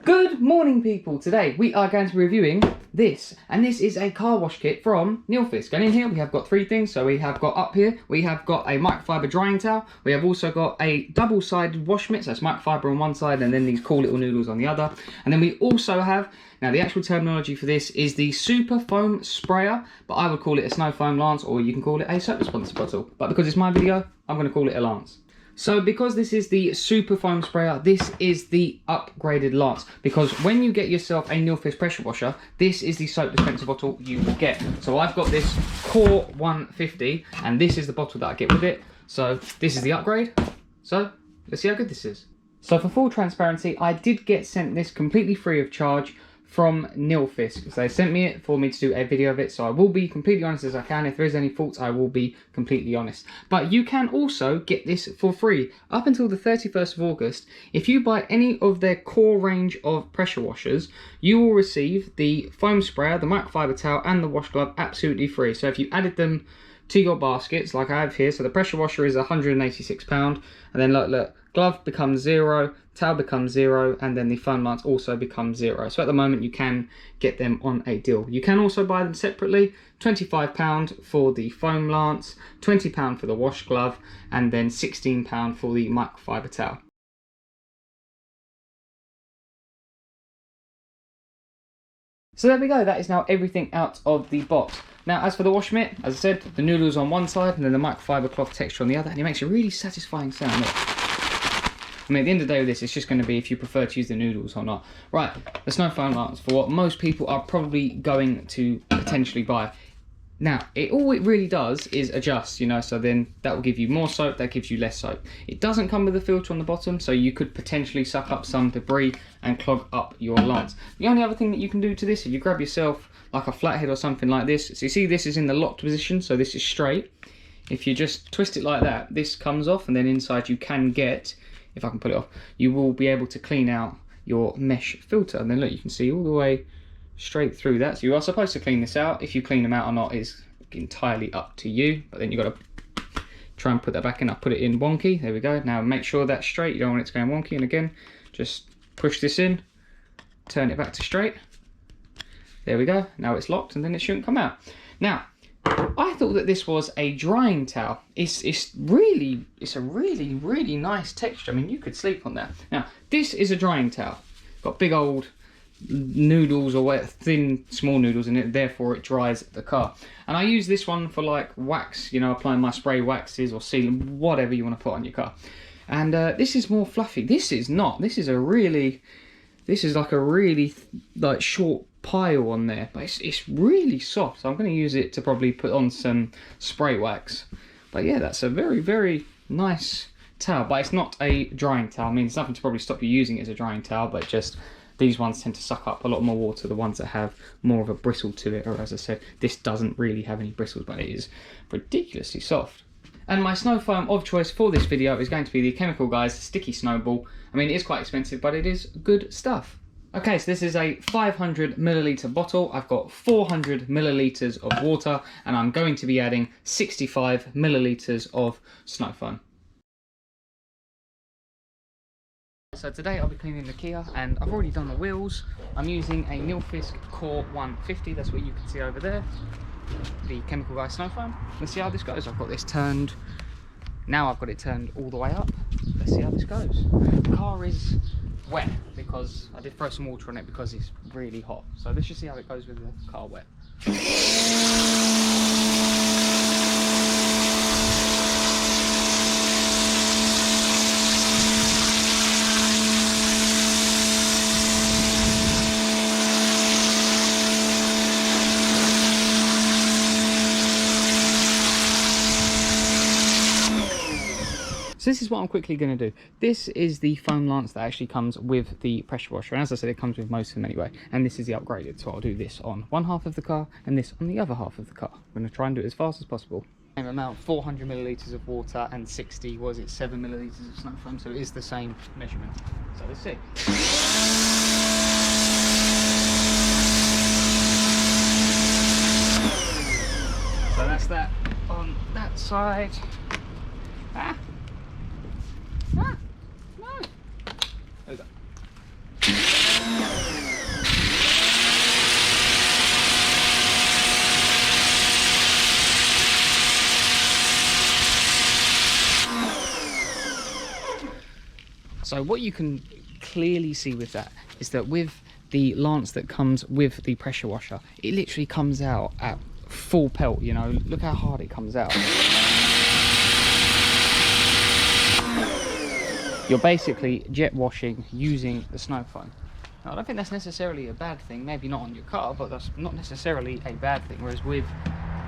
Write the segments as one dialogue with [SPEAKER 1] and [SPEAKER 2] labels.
[SPEAKER 1] Good morning, people. Today we are going to be reviewing this, and this is a car wash kit from Nilfisk. And in here we have got three things. So we have got up here, we have got a microfiber drying towel. We have also got a double-sided wash mitt, so it's microfiber on one side and then these cool little noodles on the other. And then we also have, now the actual terminology for this is the super foam sprayer, but I would call it a snow foam lance, or you can call it a soap dispenser bottle. But because it's my video, I'm going to call it a lance. So because this is the super foam sprayer, this is the upgraded lance. Because when you get yourself a Nilfisk pressure washer, this is the soap dispenser bottle you will get. So I've got this Core 150, and this is the bottle that I get with it. So this is the upgrade. So let's see how good this is. So for full transparency, I did get sent this completely free of charge from Nilfisk. So they sent me it for me to do a video of it, so I will be completely honest as I can. If there is any faults, I will be completely honest. But you can also get this for free up until the 31st of August. If you buy any of their core range of pressure washers, you will receive the foam sprayer, the microfiber towel and the wash glove absolutely free. So if you added them to your baskets like I have here, so the pressure washer is £186, and then look, glove becomes £0, towel becomes £0, and then the foam lance also becomes £0. So at the moment you can get them on a deal. You can also buy them separately, £25 for the foam lance, £20 for the wash glove, and then £16 for the microfiber towel. So there we go, that is now everything out of the box. Now as for the wash mitt, as I said, the noodles on one side and then the microfiber cloth texture on the other, and it makes a really satisfying sound. Look. I mean, at the end of the day with this, it's just going to be if you prefer to use the noodles or not. Right, the snow foam lance for what most people are probably going to potentially buy. Now, all it really does is adjust, you know, so then that will give you more soap, that gives you less soap. It doesn't come with a filter on the bottom, so you could potentially suck up some debris and clog up your lance. The only other thing that you can do to this, if you grab yourself like a flathead or something like this, so you see this is in the locked position, so this is straight. If you just twist it like that, this comes off, and then inside you can get, if I can pull it off, you will be able to clean out your mesh filter. And then look, you can see all the way straight through that. So you are supposed to clean this out. If you clean them out or not is entirely up to you, but then you've got to try and put that back in. I'll put it in wonky. There we go. Now make sure that's straight. You don't want it to go in wonky. And again, just push this in, turn it back to straight. There we go. Now it's locked, and then it shouldn't come out. Now, I thought that this was a drying towel. It's a really nice texture. I mean, you could sleep on that. Now, this is a drying towel. Got big old noodles or thin small noodles in it, therefore it dries the car. And I use this one for like wax, you know, applying my spray waxes or sealant, whatever you want to put on your car. And this is more fluffy. This is not. This is like a really like short pile on there, but it's really soft, so I'm going to use it to probably put on some spray wax. But yeah, that's a very nice towel, but it's not a drying towel. I mean, it's nothing to probably stop you using it as a drying towel, but just these ones tend to suck up a lot more water, the ones that have more of a bristle to it, or as I said, this doesn't really have any bristles, but it is ridiculously soft. And my snow foam of choice for this video is going to be the Chemical Guys Sticky Snowball. I mean, it is quite expensive, but it is good stuff. Okay, so this is a 500 milliliter bottle. I've got 400 milliliters of water, and I'm going to be adding 65 milliliters of snow foam. So today I'll be cleaning the Kia, and I've already done the wheels. I'm using a Nilfisk Core 150, that's what you can see over there. The Chemical Guy Snow Foam. Let's see how this goes. I've got this turned, now I've got it turned all the way up. Let's see how this goes. The car is wet because I did throw some water on it because it's really hot. So let's just see how it goes with the car wet. So this is what I'm quickly going to do. This is the foam lance that actually comes with the pressure washer. And as I said, it comes with most of them anyway. And this is the upgraded. So I'll do this on one half of the car and this on the other half of the car. I'm going to try and do it as fast as possible. Same amount, 400 milliliters of water and 7 milliliters of snow foam. So it is the same measurement. So let's see. So that's that on that side. No. There we go. So what you can clearly see with that is that with the lance that comes with the pressure washer, it literally comes out at full pelt, you know, look how hard it comes out. You're basically jet washing using the snow foam. Now, I don't think that's necessarily a bad thing, maybe not on your car, but that's not necessarily a bad thing. Whereas with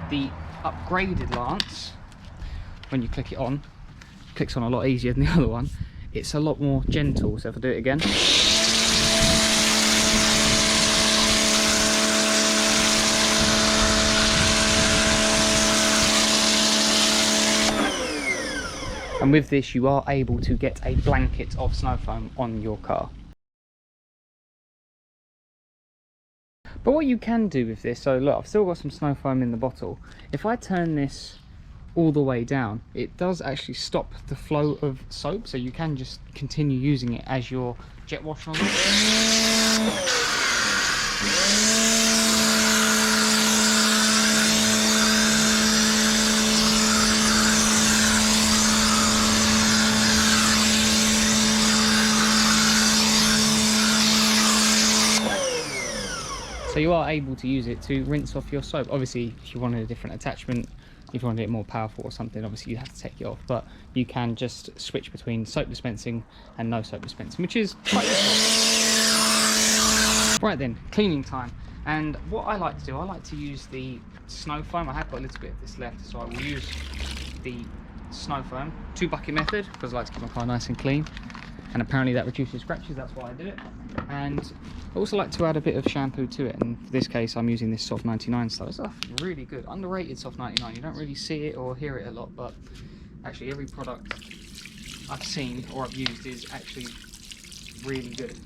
[SPEAKER 1] the upgraded lance, when you click it on, it clicks on a lot easier than the other one. It's a lot more gentle. So if I do it again, and with this you are able to get a blanket of snow foam on your car. But what you can do with this, so look, I've still got some snow foam in the bottle. If I turn this all the way down, it does actually stop the flow of soap, so you can just continue using it as your jet wash nozzle. So you are able to use it to rinse off your soap. Obviously, if you wanted a different attachment, if you wanted it more powerful or something, obviously you have to take it off. But you can just switch between soap dispensing and no soap dispensing, which is quite useful. Right then, cleaning time. And what I like to do, I like to use the snow foam. I have got a little bit of this left, so I will use the snow foam 2-bucket method because I like to keep my car nice and clean. And apparently that reduces scratches, that's why I do it. And I also like to add a bit of shampoo to it, and for this case I'm using this Soft 99 stuff. It's really good, underrated Soft 99. You don't really see it or hear it a lot, but actually every product I've seen or I've used is actually really good.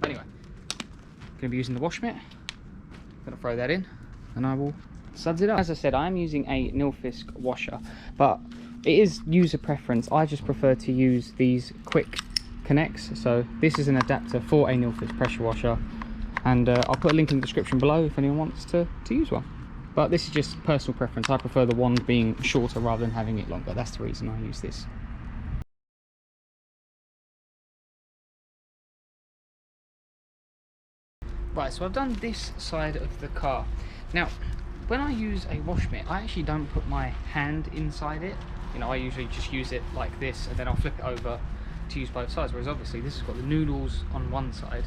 [SPEAKER 1] Anyway, I'm going to be using the wash mitt. I'm going to throw that in and I will suds it up. As I said, I'm using a Nilfisk washer, but it is user preference. I just prefer to use these quick connects. So this is an adapter for a Nilfisk pressure washer, and I'll put a link in the description below if anyone wants to use one. But this is just personal preference. I prefer the wand being shorter rather than having it longer. That's the reason I use this. Right, so I've done this side of the car. Now, when I use a wash mitt, I actually don't put my hand inside it. You know, I usually just use it like this, and then I'll flip it over to use both sides, whereas obviously this has got the noodles on one side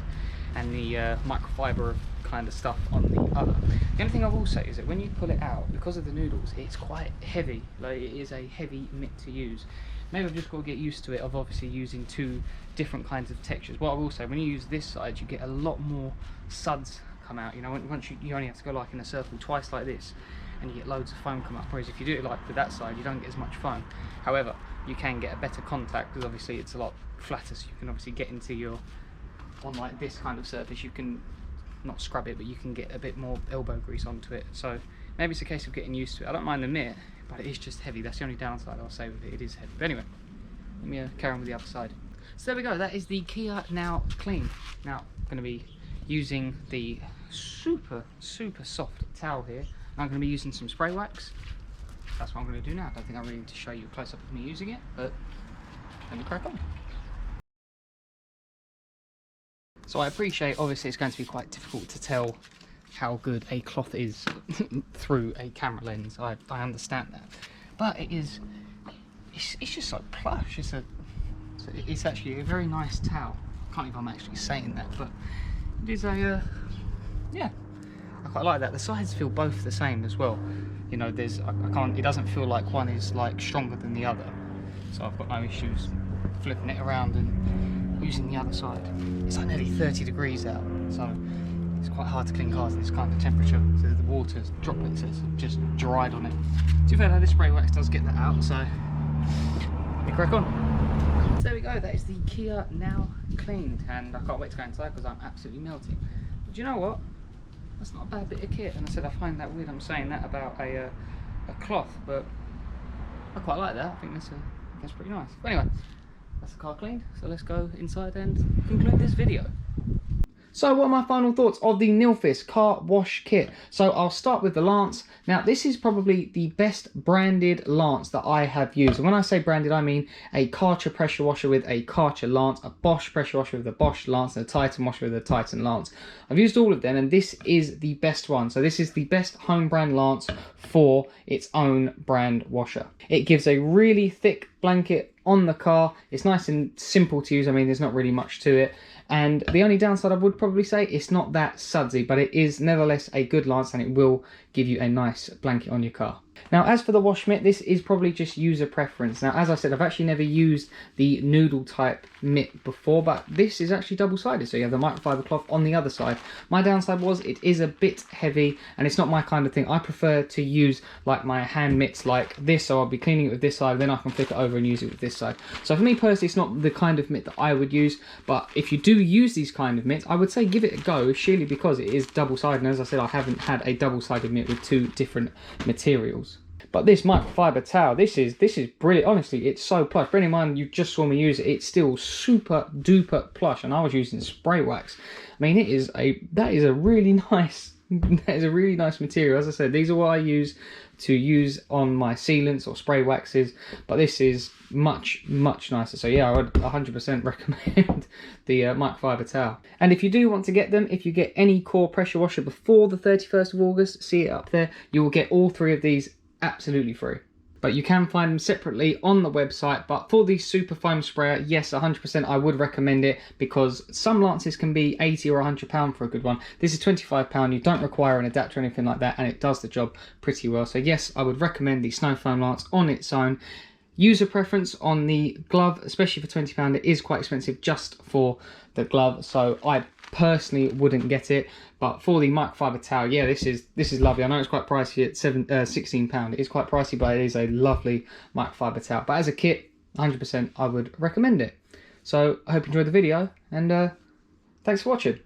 [SPEAKER 1] and the microfiber kind of stuff on the other. The only thing I will say is that when you pull it out, because of the noodles, it's quite heavy. Like, it is a heavy mitt to use. Maybe I've just got to get used to it, of obviously using two different kinds of textures. What I will say, when you use this side, you get a lot more suds come out. You know, once you only have to go like in a circle twice like this, and you get loads of foam come up, whereas if you do it like with that side, you don't get as much foam. However, you can get a better contact because obviously it's a lot flatter, so you can obviously get into your, on like this kind of surface, you can not scrub it, but you can get a bit more elbow grease onto it. So maybe it's a case of getting used to it. I don't mind the mitt, but it is just heavy. That's the only downside I'll say with it. It is heavy. But anyway, let me carry on with the other side. So there we go. That is the Kia Now Clean. Now I'm going to be using the super soft towel here. I'm going to be using some spray wax. That's what I'm going to do now. I don't think I really need to show you a close up of me using it, but let me crack on. So I appreciate, obviously it's going to be quite difficult to tell how good a cloth is through a camera lens. I understand that, but it's just so plush. It's actually a very nice towel. I can't believe I'm actually saying that, but it is a yeah, I quite like that. The sides feel both the same as well. You know, it doesn't feel like one is like stronger than the other, so I've got no issues flipping it around and using the other side. It's like nearly 30 degrees out, so it's quite hard to clean cars in this kind of temperature. So the water's droplets has just dried on it. To be fair though, this spray wax does get that out, so let me crack on. So there we go, that is the Kia Now Cleaned, and I can't wait to go inside because I'm absolutely melting. But you know what? That's not a bad bit of kit, and I said I find that weird I'm saying that about a cloth, but I quite like that. I think that's pretty nice. But anyway, that's the car cleaned, so let's go inside and conclude this video. So what are my final thoughts of the Nilfisk car wash kit? So I'll start with the lance. Now this is probably the best branded lance that I have used. And when I say branded, I mean a Karcher pressure washer with a Karcher lance, a Bosch pressure washer with a Bosch lance, and a Titan washer with a Titan lance. I've used all of them and this is the best one. So this is the best home brand lance for its own brand washer. It gives a really thick blanket on the car. It's nice and simple to use. I mean, there's not really much to it. And the only downside I would probably say, it's not that sudsy, but it is nevertheless a good lance and it will give you a nice blanket on your car. Now, as for the wash mitt, this is probably just user preference. Now, as I said, I've actually never used the noodle type mitt before, but this is actually double-sided, so you have the microfiber cloth on the other side. My downside was it is a bit heavy, and it's not my kind of thing. I prefer to use like my hand mitts like this, so I'll be cleaning it with this side, then I can flip it over and use it with this side. So for me personally, it's not the kind of mitt that I would use, but if you do use these kind of mitts, I would say give it a go, surely because it is double-sided, and as I said, I haven't had a double-sided mitt with two different materials. But this microfiber towel, this is brilliant. Honestly, it's so plush. Bearing in mind, you just saw me use it. It's still super duper plush, and I was using spray wax. I mean, that is a really nice material. As I said, these are what I use on my sealants or spray waxes, but this is much nicer. So yeah, I would 100% recommend the microfiber towel. And if you do want to get them, if you get any core pressure washer before the 31st of August, see it up there, you will get all three of these absolutely free. But you can find them separately on the website. But for the super foam sprayer, yes, 100% I would recommend it, because some lances can be 80 or 100 pound for a good one. This is 25 pound. You don't require an adapter or anything like that, and it does the job pretty well. So yes, I would recommend the snow foam lance on its own. User preference on the glove, especially for 20 pound, it is quite expensive just for the glove, so I personally wouldn't get it. But for the microfiber towel, yeah, this is lovely. I know it's quite pricey at 16 pound. It is quite pricey, but it is a lovely microfiber towel. But as a kit, 100% I would recommend it. So I hope you enjoyed the video, and thanks for watching.